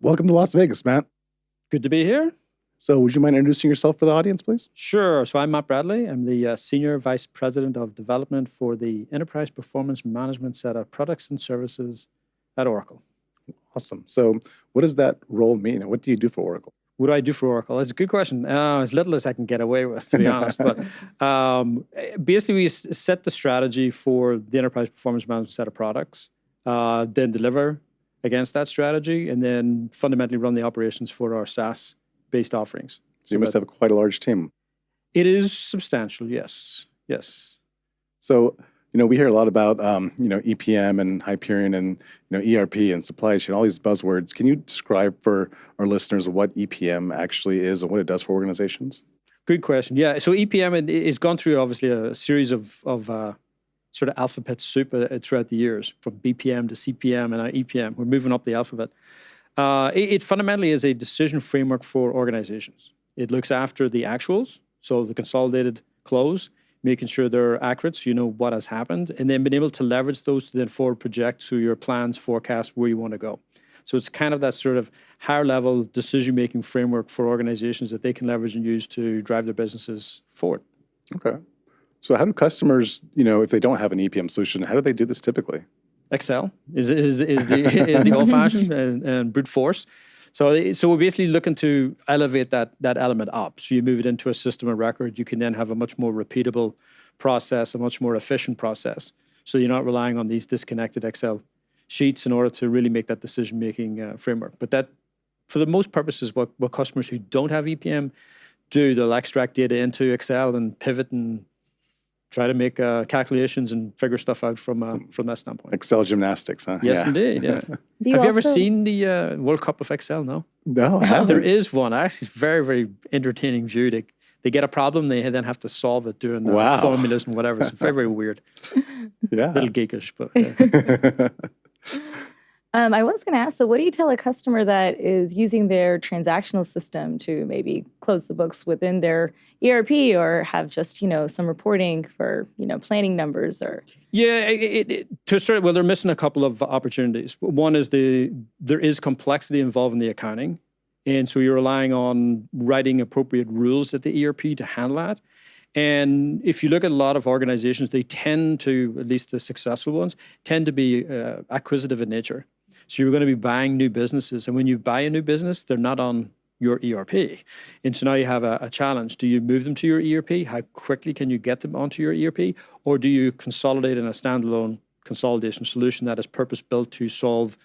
Welcome to Las Vegas, Matt. Good to be here. So would you mind introducing yourself for the audience, please? Sure. So I'm Matt Bradley. I'm the Senior Vice President of Development for the Enterprise Performance Management set of products and services at Oracle. Awesome. So what does that role mean? And what do you do for Oracle? What do I do for Oracle? That's a good question. As little as I can get away with, to be honest. But basically, we set the strategy for the Enterprise Performance Management set of products, then deliver against that strategy, and then fundamentally run the operations for our SaaS-based offerings. So you must have quite a large team. It is substantial, yes. Yes. So, we hear a lot about, EPM and Hyperion and, ERP and supply chain, all these buzzwords. Can you describe for our listeners what EPM actually is and what it does for organizations? Good question. Yeah. So EPM it's gone through obviously a series of sort of alphabet soup throughout the years, from BPM to CPM and EPM. We're moving up the alphabet. It fundamentally is a decision framework for organizations. It looks after the actuals, so the consolidated close, making sure they're accurate so you know what has happened, and then being able to leverage those to then forward project to your plans, forecast, where you want to go. So it's kind of that sort of higher level decision-making framework for organizations that they can leverage and use to drive their businesses forward. Okay. So how do customers, if they don't have an EPM solution, how do they do this typically? Excel is the old-fashioned and brute force. So we're basically looking to elevate that element up. So you move it into a system of record. You can then have a much more repeatable process, a much more efficient process. So you're not relying on these disconnected Excel sheets in order to really make that decision-making framework. But that, for the most purposes, what customers who don't have EPM do, they'll extract data into Excel and pivot and try to make calculations and figure stuff out from that standpoint. Excel gymnastics, huh? Yes, indeed. Yeah. Have you ever seen the World Cup of Excel? No. No, I haven't. There is one. Actually, it's very, very entertaining view. They get a problem, they then have to solve it doing formulas and whatever. It's very, very weird. Yeah. A little geekish, but. Yeah. I was going to ask, so what do you tell a customer that is using their transactional system to maybe close the books within their ERP or have just, some reporting for, planning numbers or? Yeah, they're missing a couple of opportunities. One is there is complexity involved in the accounting. And so you're relying on writing appropriate rules at the ERP to handle that. And if you look at a lot of organizations, they tend to, at least the successful ones, tend to be acquisitive in nature. So you're going to be buying new businesses. And when you buy a new business, they're not on your ERP. And so now you have a challenge. Do you move them to your ERP? How quickly can you get them onto your ERP? Or do you consolidate in a standalone consolidation solution that is purpose-built to solve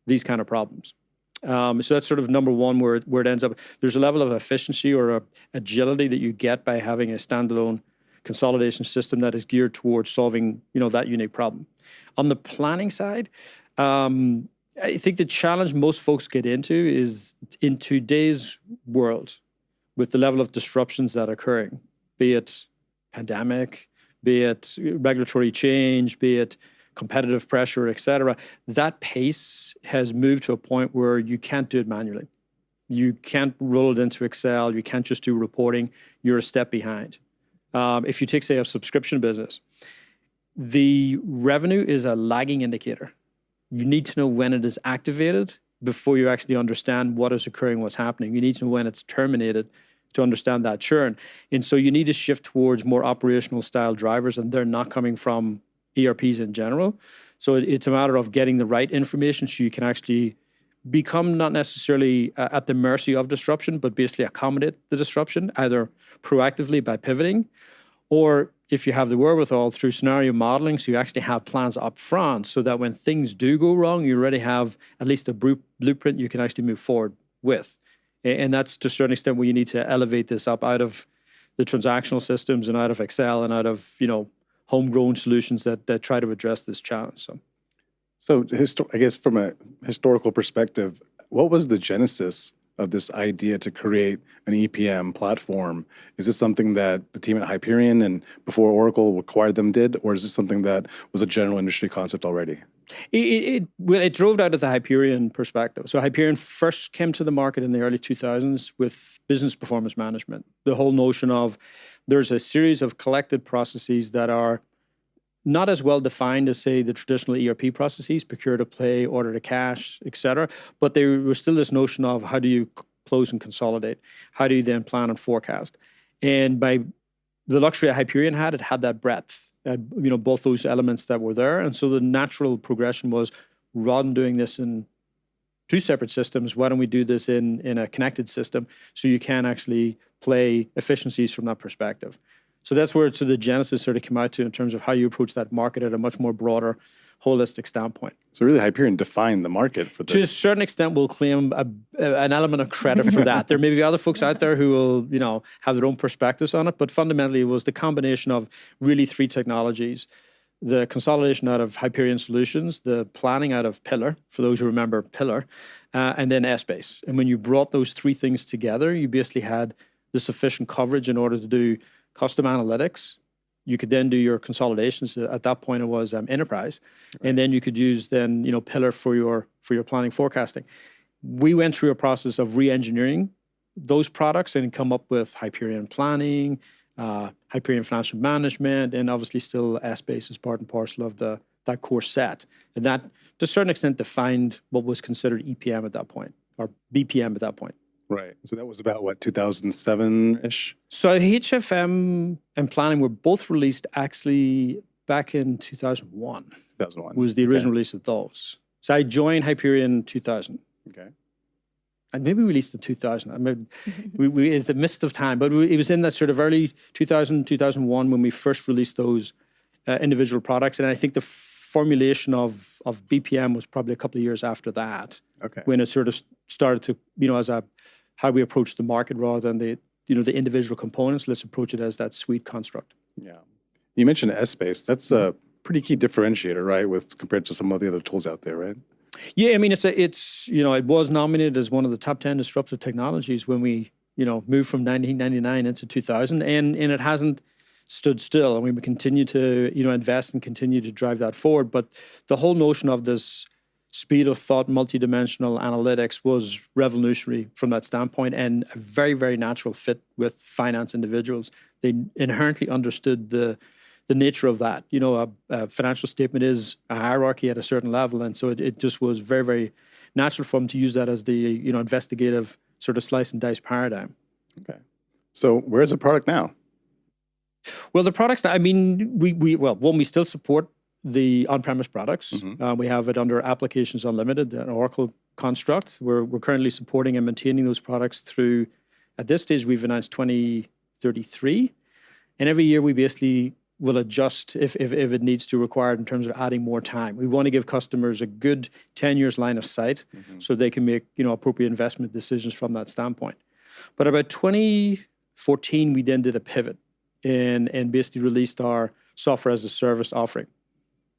these kind of problems? So that's sort of number one where it ends up. There's a level of efficiency or agility that you get by having a standalone consolidation system that is geared towards solving, that unique problem. On the planning side, I think the challenge most folks get into is in today's world, with the level of disruptions that are occurring, be it pandemic, be it regulatory change, be it competitive pressure, et cetera, that pace has moved to a point where you can't do it manually. You can't roll it into Excel. You can't just do reporting. You're a step behind. If you take, say, a subscription business, the revenue is a lagging indicator. You need to know when it is activated before you actually understand what is occurring, what's happening. You need to know when it's terminated to understand that churn. And so you need to shift towards more operational style drivers, and they're not coming from ERPs in general. So it's a matter of getting the right information so you can actually become not necessarily at the mercy of disruption, but basically accommodate the disruption, either proactively by pivoting, or if you have the wherewithal through scenario modeling, so you actually have plans up front so that when things do go wrong, you already have at least a blueprint you can actually move forward with. And that's to a certain extent where you need to elevate this up out of the transactional systems and out of Excel and out of, homegrown solutions that try to address this challenge. So I guess from a historical perspective, what was the genesis of this idea to create an EPM platform? Is this something that the team at Hyperion and before Oracle acquired them did, or is this something that was a general industry concept already? It drove out of the Hyperion perspective. So Hyperion first came to the market in the early 2000s with business performance management. The whole notion of there's a series of collected processes that are not as well defined as, say, the traditional ERP processes, procure to pay, order to cash, et cetera. But there was still this notion of how do you close and consolidate? How do you then plan and forecast? And by the luxury that Hyperion had, it had that breadth, both those elements that were there. And so the natural progression was, rather than doing this in two separate systems, why don't we do this in a connected system so you can actually play efficiencies from that perspective? So that's where the genesis sort of came out to in terms of how you approach that market at a much more broader, holistic standpoint. So really Hyperion defined the market for this. To a certain extent, we'll claim an element of credit for that. There may be other folks out there who will, have their own perspectives on it, but fundamentally it was the combination of really three technologies: the consolidation out of Hyperion Solutions, the planning out of Pillar, for those who remember Pillar, and then Essbase. And when you brought those three things together, you basically had the sufficient coverage in order to do custom analytics. You could then do your consolidations. At that point, it was enterprise, right. And then you could use Pillar for your planning forecasting. We went through a process of re-engineering those products and come up with Hyperion Planning, Hyperion Financial Management, and obviously still Essbase as part and parcel of that core set. And that, to a certain extent, defined what was considered EPM at that point, or BPM at that point. Right. So that was about, 2007-ish? So HFM and Planning were both released actually back in 2001. 2001. Was the original release of those. So I joined Hyperion in 2000. Okay. And maybe released in 2000. I mean, it's the mist of time, but it was in that sort of early 2000, 2001 when we first released those individual products. And I think the formulation of BPM was probably a couple of years after that. Okay. When it sort of started to, as how we approach the market rather than the individual components. Let's approach it as that suite construct. Yeah. You mentioned Essbase. That's a pretty key differentiator, right, compared to some of the other tools out there, right? Yeah, I mean, it was nominated as one of the top 10 disruptive technologies when we, moved from 1999 into 2000, and it hasn't stood still. I mean, we continue to, invest and continue to drive that forward. But the whole notion of this speed of thought, multidimensional analytics was revolutionary from that standpoint, and a very, very natural fit with finance individuals. They inherently understood the nature of that. A financial statement is a hierarchy at a certain level, and so it just was very, very natural for them to use that as the investigative sort of slice and dice paradigm. Okay. So where's the product now? Well, the products, I mean, we still support the on-premise products. Mm-hmm. We have it under Applications Unlimited, an Oracle construct. We're currently supporting and maintaining those products through, at this stage, we've announced 2033. And every year we basically will adjust if it needs to require in terms of adding more time. We want to give customers a good 10 years line of sight, mm-hmm. so they can make appropriate investment decisions from that standpoint. But about 2014, we then did a pivot and basically released our software as a service offering.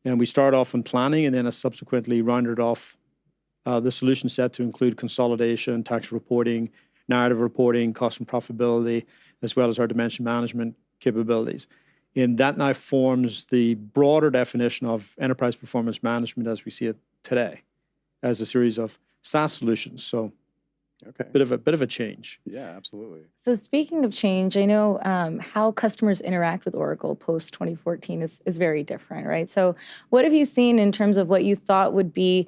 And we started off in planning and then subsequently rounded off the solution set to include consolidation, tax reporting, narrative reporting, cost and profitability, as well as our dimension management capabilities. And that now forms the broader definition of enterprise performance management as we see it today, as a series of SaaS solutions. So, okay, bit of a change. Yeah, absolutely. So speaking of change, I know how customers interact with Oracle post 2014 is very different, right? So what have you seen in terms of what you thought would be,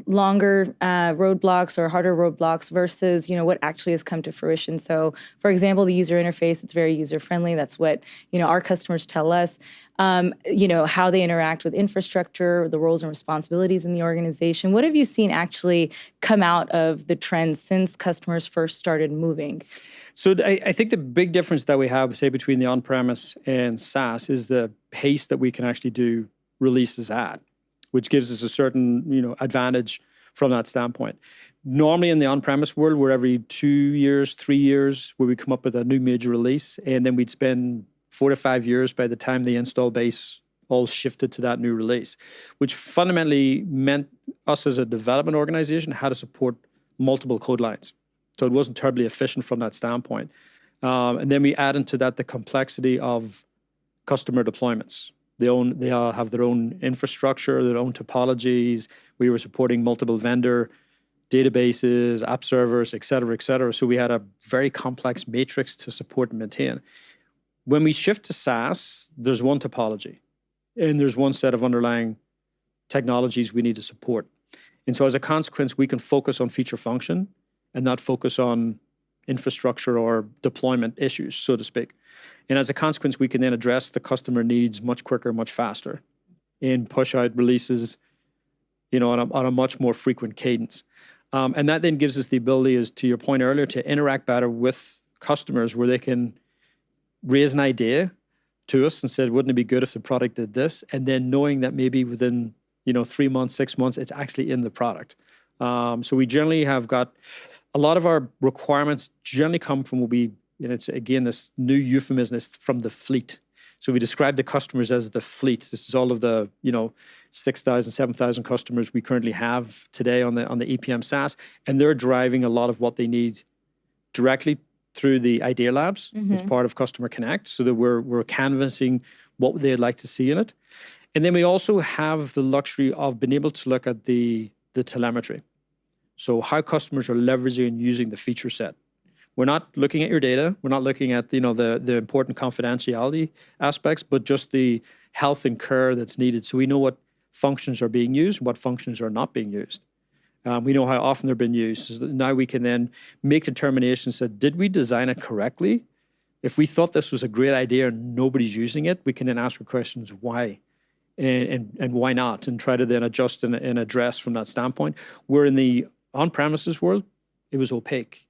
longer roadblocks or harder roadblocks versus, what actually has come to fruition? So for example, the user interface, it's very user-friendly. That's what, our customers tell us. How they interact with infrastructure, the roles and responsibilities in the organization. What have you seen actually come out of the trends since customers first started moving? So I think the big difference that we have, say, between the on-premise and SaaS is the pace that we can actually do releases at, which gives us a certain, advantage from that standpoint. Normally in the on-premise world, we're every 2 years, 3 years, where we come up with a new major release, and then we'd spend 4 to 5 years by the time the install base all shifted to that new release, which fundamentally meant us as a development organization had to support multiple code lines. So it wasn't terribly efficient from that standpoint. And then we add into that the complexity of customer deployments. They all have their own infrastructure, their own topologies. We were supporting multiple vendor databases, app servers, et cetera, et cetera. So we had a very complex matrix to support and maintain. When we shift to SaaS, there's one topology. and there's one set of underlying technologies we need to support. And so as a consequence, we can focus on feature function and not focus on infrastructure or deployment issues, so to speak. And as a consequence, we can then address the customer needs much quicker, much faster, and push out releases, on a much more frequent cadence. And that then gives us the ability, as to your point earlier, to interact better with customers, where they can raise an idea to us and said, wouldn't it be good if the product did this? And then knowing that maybe within 3 months, 6 months, it's actually in the product. So we generally have got a lot of our requirements generally come from it's again this new euphemism, is from the fleet. So we describe the customers as the fleet. This is all of the 6,000, 7,000 customers we currently have today on the EPM SaaS, and they're driving a lot of what they need directly through the Idea Labs as part of Customer Connect, so that we're canvassing what they'd like to see in it. And then we also have the luxury of being able to look at the telemetry. So how customers are leveraging and using the feature set. We're not looking at your data. We're not looking at the important confidentiality aspects, but just the health and care that's needed. So we know what functions are being used, what functions are not being used. We know how often they're being used. So now we can then make determinations that, did we design it correctly? If we thought this was a great idea and nobody's using it, we can then ask the questions, why? And why not? And try to then adjust and address from that standpoint. Where in the on-premises world, it was opaque.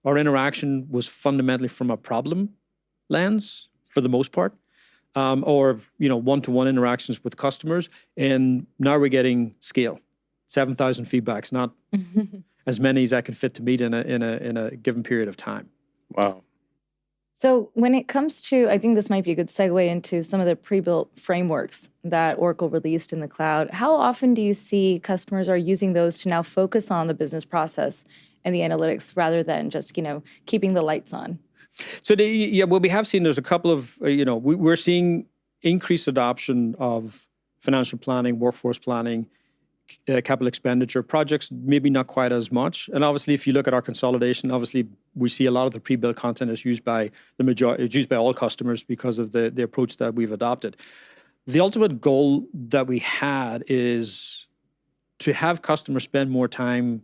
Our interaction was fundamentally from a problem lens for the most part, or one-to-one interactions with customers. And now we're getting scale, 7,000 feedbacks, not as many as I can fit to meet in a given period of time. Wow. So when it comes to, I think this might be a good segue into some of the pre-built frameworks that Oracle released in the cloud. How often do you see customers are using those to now focus on the business process and the analytics rather than just, keeping the lights on? So what we have seen, there's a couple of, we're seeing increased adoption of financial planning, workforce planning, capital expenditure projects, maybe not quite as much. And obviously, if you look at our consolidation, obviously we see a lot of the pre-built content is used by the majority, it's used by all customers because of the approach that we've adopted. The ultimate goal that we had is to have customers spend more time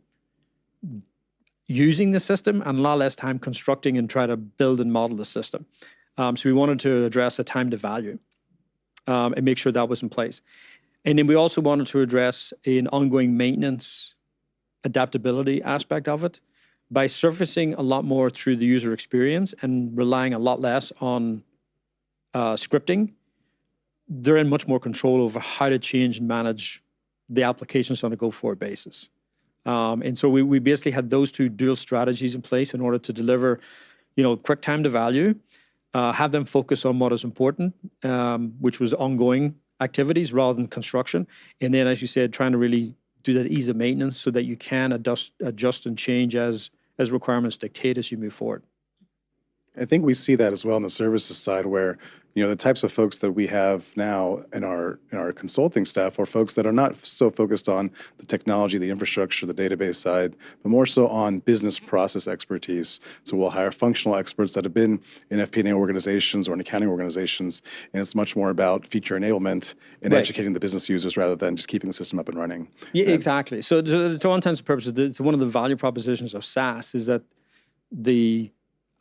using the system and a lot less time constructing and try to build and model the system. So we wanted to address a time to value and make sure that was in place. And then we also wanted to address an ongoing maintenance adaptability aspect of it by surfacing a lot more through the user experience and relying a lot less on scripting. They're in much more control over how to change and manage the applications on a go-forward basis. And so we basically had those two dual strategies in place in order to deliver, quick time to value, have them focus on what is important, which was ongoing activities rather than construction. And then, as you said, trying to really do that ease of maintenance so that you can adjust and change as requirements dictate as you move forward. I think we see that as well on the services side, where the types of folks that we have now in our consulting staff are folks that are not so focused on the technology, the infrastructure, the database side, but more so on business process expertise. So we'll hire functional experts that have been in FP&A organizations or in accounting organizations, and it's much more about feature enablement and educating the business users rather than just keeping the system up and running. Yeah, exactly. So to all intents and purposes, it's one of the value propositions of SaaS is that the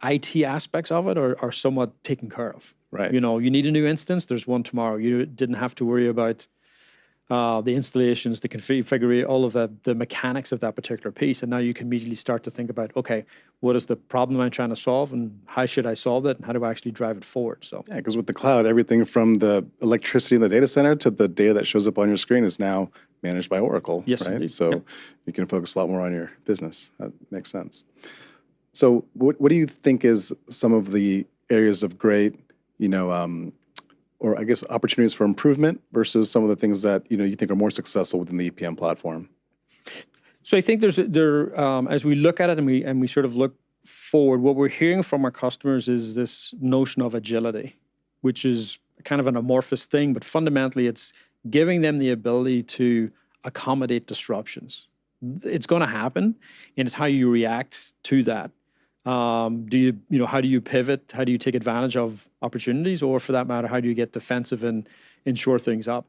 IT aspects of it are somewhat taken care of. Right. You need a new instance, there's one tomorrow. You didn't have to worry about the installations, the configure, all of the mechanics of that particular piece. And now you can immediately start to think about, okay, what is the problem I'm trying to solve and how should I solve it and how do I actually drive it forward? So yeah, because with the cloud, everything from the electricity in the data center to the data that shows up on your screen is now managed by Oracle. Yes, right? indeed. So you can focus a lot more on your business. That makes sense. So what do you think is some of the areas of great, or I guess opportunities for improvement versus some of the things that, you think are more successful within the EPM platform? So I think as we look at it and we sort of look forward, what we're hearing from our customers is this notion of agility, which is kind of an amorphous thing, but fundamentally it's giving them the ability to accommodate disruptions. It's going to happen, and it's how you react to that. How do you pivot? How do you take advantage of opportunities? Or for that matter, how do you get defensive and shore things up?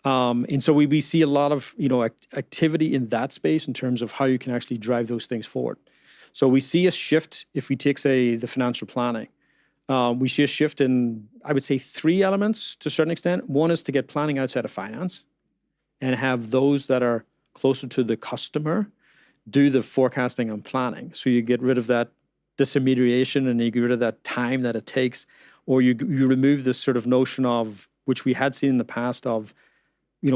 And so we see a lot of, activity in that space in terms of how you can actually drive those things forward. So we see a shift if we take, say, the financial planning. We see a shift in, I would say, 3 elements to a certain extent. One is to get planning outside of finance and have those that are closer to the customer do the forecasting and planning. So you get rid of that disintermediation and you get rid of that time that it takes, or you remove this sort of notion of, which we had seen in the past, of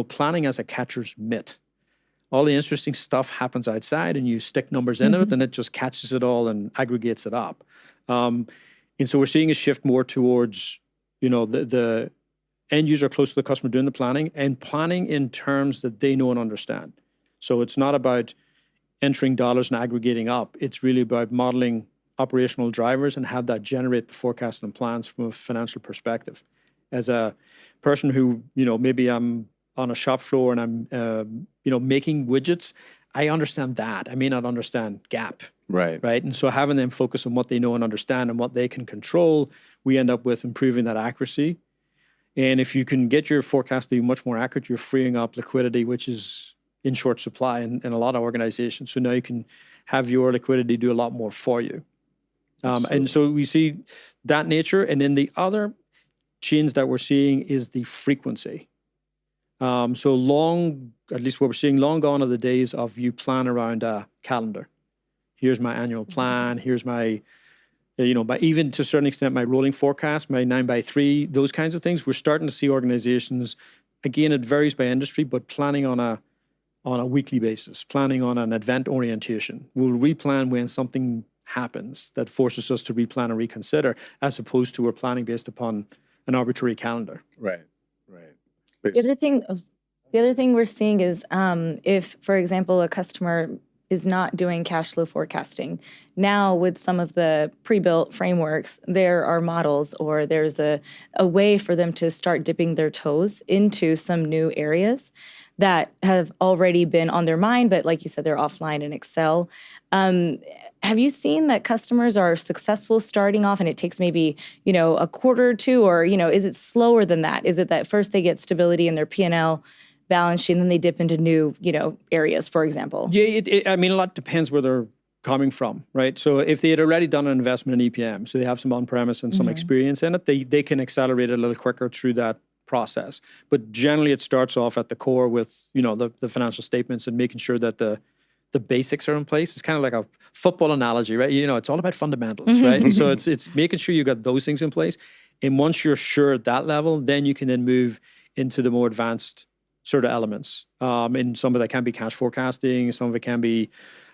planning as a catcher's mitt. All the interesting stuff happens outside and you stick numbers in it and it just catches it all and aggregates it up. And so we're seeing a shift more towards, the end user close to the customer doing the planning and planning in terms that they know and understand. So it's not about entering dollars and aggregating up. It's really about modeling operational drivers and have that generate the forecast and plans from a financial perspective. As a person who, maybe I'm on a shop floor and I'm, making widgets, I understand that. I may not understand GAAP. Right. Right. And so having them focus on what they know and understand and what they can control, we end up with improving that accuracy. And if you can get your forecast to be much more accurate, you're freeing up liquidity, which is in short supply in a lot of organizations. So now you can have your liquidity do a lot more for you. And so we see that nature. And then the other change that we're seeing is the frequency. So long, at least what we're seeing, long gone are the days of you plan around a calendar. Here's my annual plan. Here's my, by even to a certain extent, my rolling forecast, my 9x3, those kinds of things. We're starting to see organizations, again, it varies by industry, but planning on a weekly basis, planning on an event orientation. We'll replan when something happens that forces us to replan and reconsider, as opposed to we're planning based upon an arbitrary calendar. Right. The other thing we're seeing is if, for example, a customer is not doing cash flow forecasting. Now, with some of the pre-built frameworks, there are models or there's a way for them to start dipping their toes into some new areas that have already been on their mind, but like you said, they're offline in Excel. Have you seen that customers are successful starting off and it takes maybe, a quarter or two, or, is it slower than that? Is it that first they get stability in their P&L balance sheet and then they dip into new, areas, for example? Yeah, a lot depends where they're coming from, right? So if they had already done an investment in EPM, so they have some on-premise and some experience in it, they can accelerate it a little quicker through that process. But generally it starts off at the core with, the financial statements and making sure that the basics are in place. It's kind of like a football analogy, right? It's all about fundamentals, right? And so it's making sure you got those things in place. And once you're sure at that level, then you can then move into the more advanced sort of elements. And some of that can be cash forecasting, some of it can be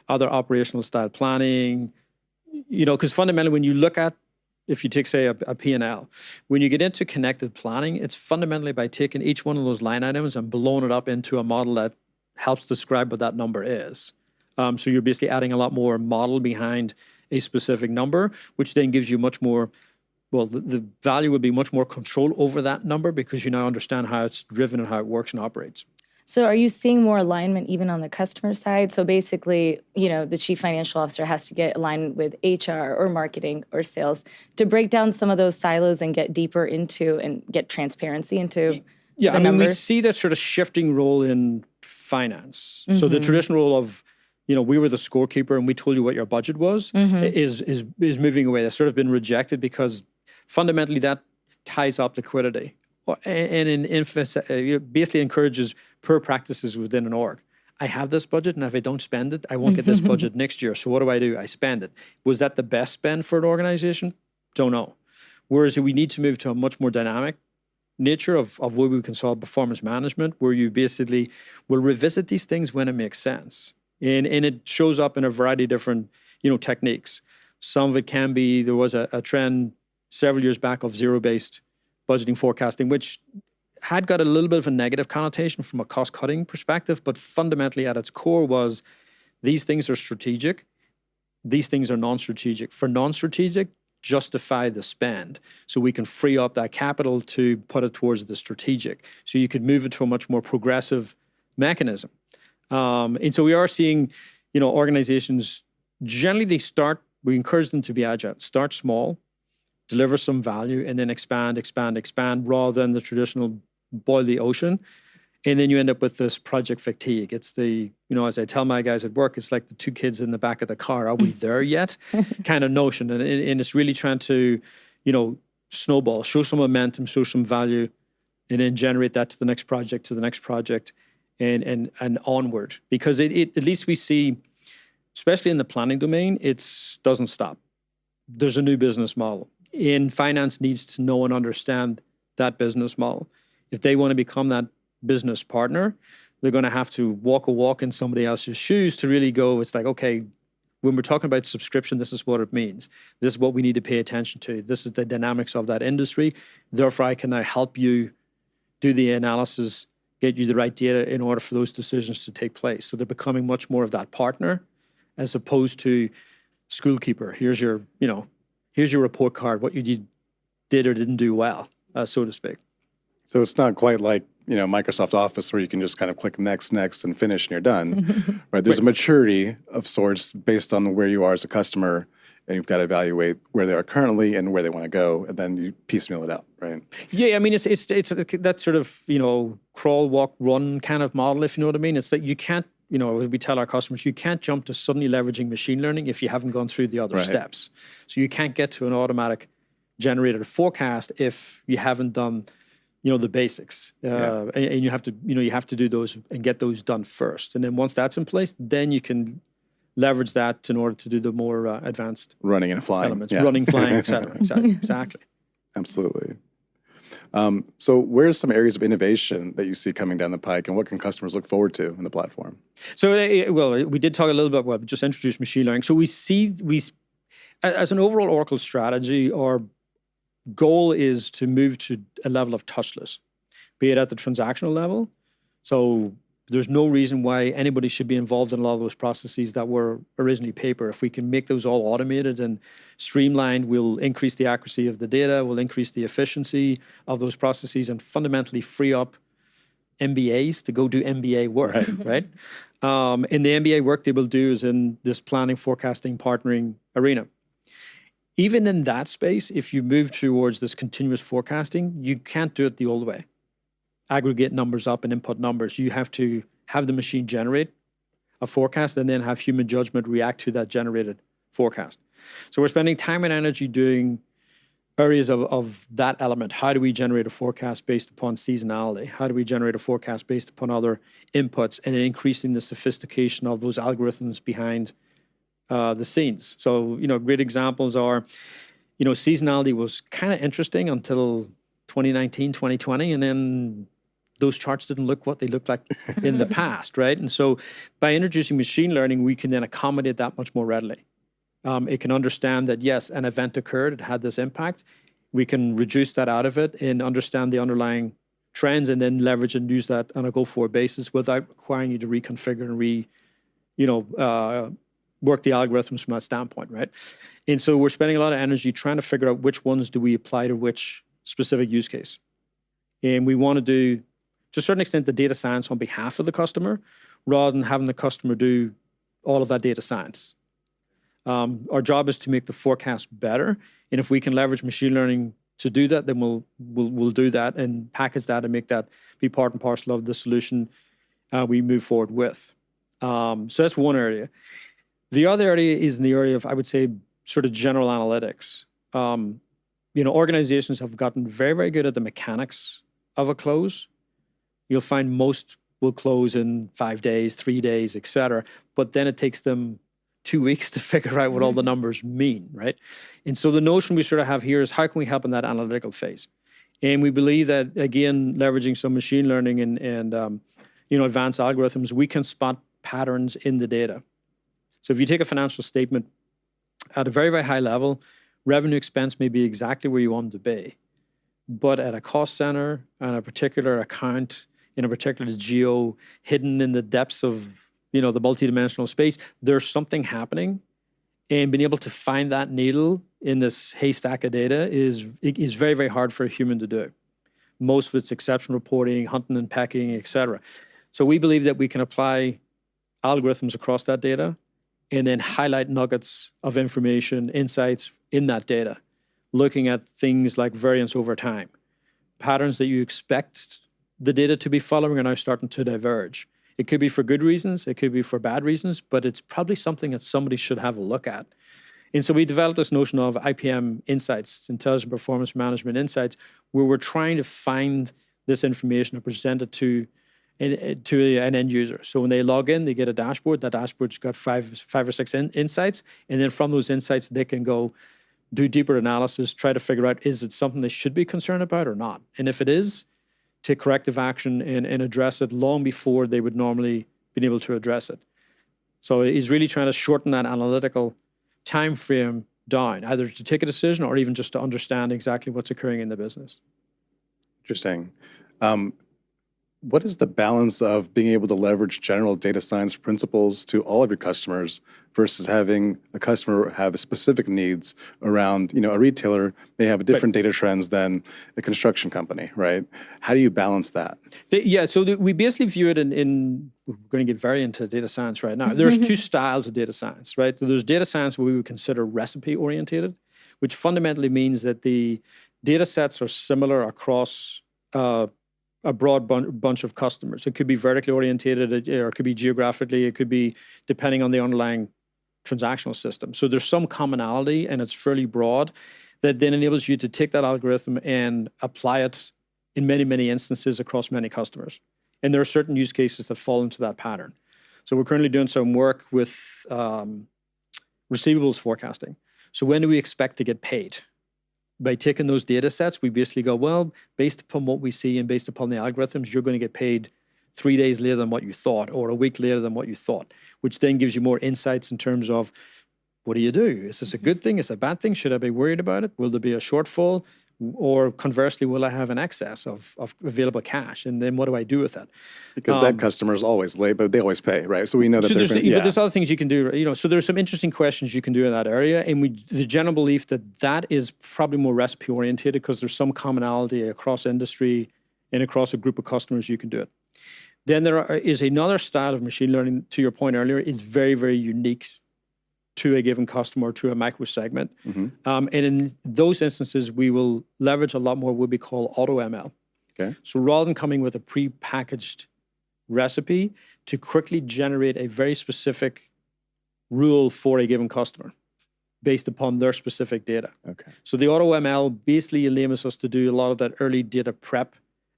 other operational style planning, because fundamentally when you look at, if you take, say, a P&L, when you get into connected planning, it's fundamentally by taking each one of those line items and blowing it up into a model that helps describe what that number is. So you're basically adding a lot more model behind a specific number, which then gives you much more, the value would be much more control over that number because you now understand how it's driven and how it works and operates. So are you seeing more alignment even on the customer side? So basically, the chief financial officer has to get aligned with HR or marketing or sales to break down some of those silos and get deeper into and get transparency into the numbers? We see that sort of shifting role in finance. So the traditional role of, we were the scorekeeper and we told you what your budget was is moving away. That's sort of been rejected because fundamentally that ties up liquidity. And basically encourages poor practices within an org. I have this budget, and if I don't spend it, I won't get this budget next year. So what do? I spend it. Was that the best spend for an organization? Don't know. Whereas we need to move to a much more dynamic nature of where we can solve performance management, where you basically will revisit these things when it makes sense. And it shows up in a variety of different, techniques. Some of it can be, there was a trend several years back of zero-based budgeting forecasting, which had got a little bit of a negative connotation from a cost-cutting perspective, but fundamentally at its core was these things are strategic, these things are non-strategic. For non-strategic, justify the spend so we can free up that capital to put it towards the strategic. So you could move it to a much more progressive mechanism. And so we are seeing, organizations, generally they start we encourage them to be agile. Start small, deliver some value, and then expand, rather than the traditional boil the ocean. And then you end up with this project fatigue. It's the, as I tell my guys at work, it's like the two kids in the back of the car. Are we there yet? Kind of notion. And it's really trying to, snowball, show some momentum, show some value, and then generate that to the next project, and onward. Because it at least we see, especially in the planning domain, it doesn't stop. There's a new business model. And finance needs to know and understand that business model. If they want to become that business partner, they're going to have to walk a walk in somebody else's shoes to really go, it's like, okay, when we're talking about subscription, this is what it means. This is what we need to pay attention to. This is the dynamics of that industry. Therefore, I can now help you do the analysis, get you the right data in order for those decisions to take place. So they're becoming much more of that partner as opposed to schoolkeeper. Here's your report card, what you did or didn't do well, so to speak. So it's not quite like, Microsoft Office where you can just kind of click next, and finish and you're done, right? There's a maturity of sorts based on where you are as a customer, and you've got to evaluate where they are currently and where they want to go, and then you piecemeal it out, right? Yeah, I mean, it's that sort of, crawl, walk, run kind of model, if you know what I mean. It's that you can't, as we tell our customers, you can't jump to suddenly leveraging machine learning if you haven't gone through the other steps. So you can't get to an automatic generated forecast if you haven't done the basics, and you have to do those and get those done first. And then once that's in place, then you can leverage that in order to do the more advanced running and flying elements, running, flying, et cetera. Exactly. Absolutely. So where's some areas of innovation that you see coming down the pike, and what can customers look forward to in the platform? So, we did talk a little bit about just introduce machine learning. So we as an overall Oracle strategy, our goal is to move to a level of touchless, be it at the transactional level. So there's no reason why anybody should be involved in a lot of those processes that were originally paper. If we can make those all automated and streamlined, we'll increase the accuracy of the data, we'll increase the efficiency of those processes, and fundamentally free up MBAs to go do MBA work, right? And the MBA work they will do is in this planning, forecasting, partnering arena. Even in that space, if you move towards this continuous forecasting, you can't do it the old way. Aggregate numbers up and input numbers. You have to have the machine generate a forecast and then have human judgment react to that generated forecast. So we're spending time and energy doing areas of that element. How do we generate a forecast based upon seasonality? How do we generate a forecast based upon other inputs, and then increasing the sophistication of those algorithms behind the scenes? So, great examples are, seasonality was kind of interesting until 2019, 2020, and then those charts didn't look what they looked like in the past, right? And so by introducing machine learning, we can then accommodate that much more readily. It can understand that, yes, an event occurred, it had this impact. We can reduce that out of it and understand the underlying trends, and then leverage and use that on a go-forward basis without requiring you to reconfigure and work the algorithms from that standpoint, right? And so we're spending a lot of energy trying to figure out which ones do we apply to which specific use case. And we want to do, to a certain extent, the data science on behalf of the customer, rather than having the customer do all of that data science. Our job is to make the forecast better, and if we can leverage machine learning to do that, then we'll do that and package that and make that be part and parcel of the solution we move forward with. So that's one area. The other area is in the area of, I would say, sort of general analytics. Organizations have gotten very, very good at the mechanics of a close. You'll find most will close in 5 days, 3 days, et cetera. But then it takes them 2 weeks to figure out what all the numbers mean, right? And so the notion we sort of have here is, how can we help in that analytical phase? And we believe that, again, leveraging some machine learning and advanced algorithms, we can spot patterns in the data. So if you take a financial statement at a very, very high level, revenue expense may be exactly where you want them to be. But at a cost center, on a particular account, in a particular geo, hidden in the depths of the multidimensional space, there's something happening. And being able to find that needle in this haystack of data is very, very hard for a human to do. Most of it's exception reporting, hunting and pecking, et cetera. So we believe that we can apply algorithms across that data and then highlight nuggets of information, insights in that data, looking at things like variance over time. Patterns that you expect the data to be following are now starting to diverge. It could be for good reasons, it could be for bad reasons, but it's probably something that somebody should have a look at. And so we developed this notion of IPM insights, intelligent performance management insights, where we're trying to find this information and present it to an end user. So when they log in, they get a dashboard. That dashboard's got five or six insights. And then from those insights, they can go do deeper analysis, try to figure out, is it something they should be concerned about or not? And if it is, take corrective action and address it long before they would normally be able to address it. So he's really trying to shorten that analytical time frame down, either to take a decision or even just to understand exactly what's occurring in the business. Interesting. What is the balance of being able to leverage general data science principles to all of your customers versus having a customer have specific needs around, a retailer may have a different data trends than a construction company, right? How do you balance that? We basically view it in we're going to get very into data science right now. There's two styles of data science, right? So there's data science where we would consider recipe orientated, which fundamentally means that the data sets are similar across a broad bunch of customers. It could be vertically orientated, or it could be geographically, it could be depending on the underlying transactional system. So there's some commonality, and it's fairly broad, that then enables you to take that algorithm and apply it in many, many instances across many customers. And there are certain use cases that fall into that pattern. So we're currently doing some work with receivables forecasting. So when do we expect to get paid? By taking those data sets, we basically go, well, based upon what we see and based upon the algorithms, you're going to get paid 3 days later than what you thought, or a week later than what you thought, which then gives you more insights in terms of, what do you do? Is this a good thing? Is it a bad thing? Should I be worried about it? Will there be a shortfall? Or conversely, will I have an excess of available cash? And then what do I do with that? Because that customer is always late, but they always pay, right? So we know that but there's other things you can do, so there's some interesting questions you can do in that area. And the general belief that is probably more recipe oriented because there's some commonality across industry and across a group of customers you can do it. Then there is another style of machine learning, to your point earlier, is very, very unique to a given customer, to a micro segment. Mm-hmm. And in those instances, we will leverage a lot more what we call auto ML. Okay. So rather than coming with a pre-packaged recipe, to quickly generate a very specific rule for a given customer based upon their specific data. Okay. So the auto ML basically enables us to do a lot of that early data prep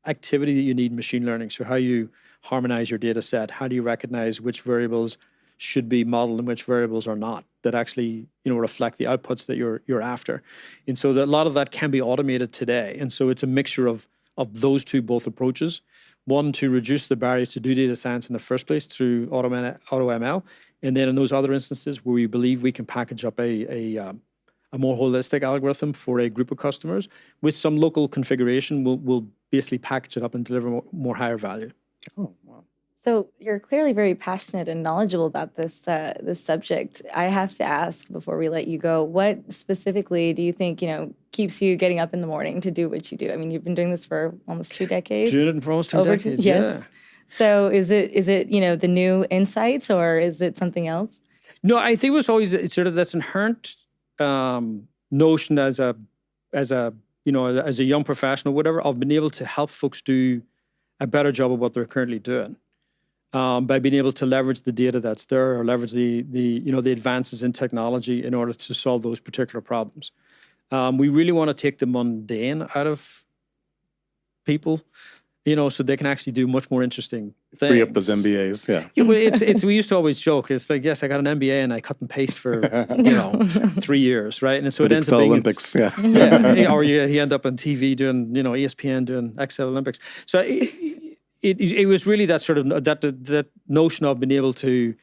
activity that you need in machine learning. So how you harmonize your data set, how do you recognize which variables should be modeled and which variables are not, that actually reflect the outputs that you're after. And so a lot of that can be automated today. And so it's a mixture of those two both approaches. One, to reduce the barrier to do data science in the first place through auto ML. And then in those other instances where we believe we can package up a more holistic algorithm for a group of customers with some local configuration, we'll basically package it up and deliver more higher value. Oh, wow. So you're clearly very passionate and knowledgeable about this subject. I have to ask before we let you go, what specifically do you think, keeps you getting up in the morning to do what you do? I mean, you've been doing this for almost 2 decades. Doing it for almost 2 decades, yes. Yeah. So is it the new insights, or is it something else? No, I think it was always sort of this inherent notion as a young professional, whatever, of being able to help folks do a better job of what they're currently doing. By being able to leverage the data that's there, or leverage the advances in technology in order to solve those particular problems. We really want to take the mundane out of people, so they can actually do much more interesting things. Free up those MBAs, yeah. We used to always joke. It's like, yes, I got an MBA and I cut and paste for 3 years, right? And so it ends up being Olympics, yeah. Yeah, or you end up on TV doing, ESPN doing Excel Olympics. So it was really that sort of that notion of being able to,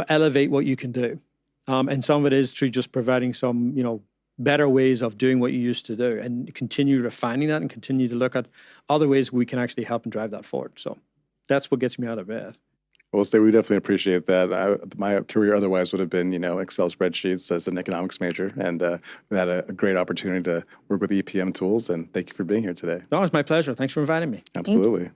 elevate what you can do, and some of it is through just providing some, better ways of doing what you used to do, and continue refining that and continue to look at other ways we can actually help and drive that forward. So that's what gets me out of bed. Well, Steve, we definitely appreciate that. My career otherwise would have been, Excel spreadsheets as an economics major, and we had a great opportunity to work with EPM tools. And thank you for being here today. No, it's my pleasure. Thanks for inviting me. Absolutely.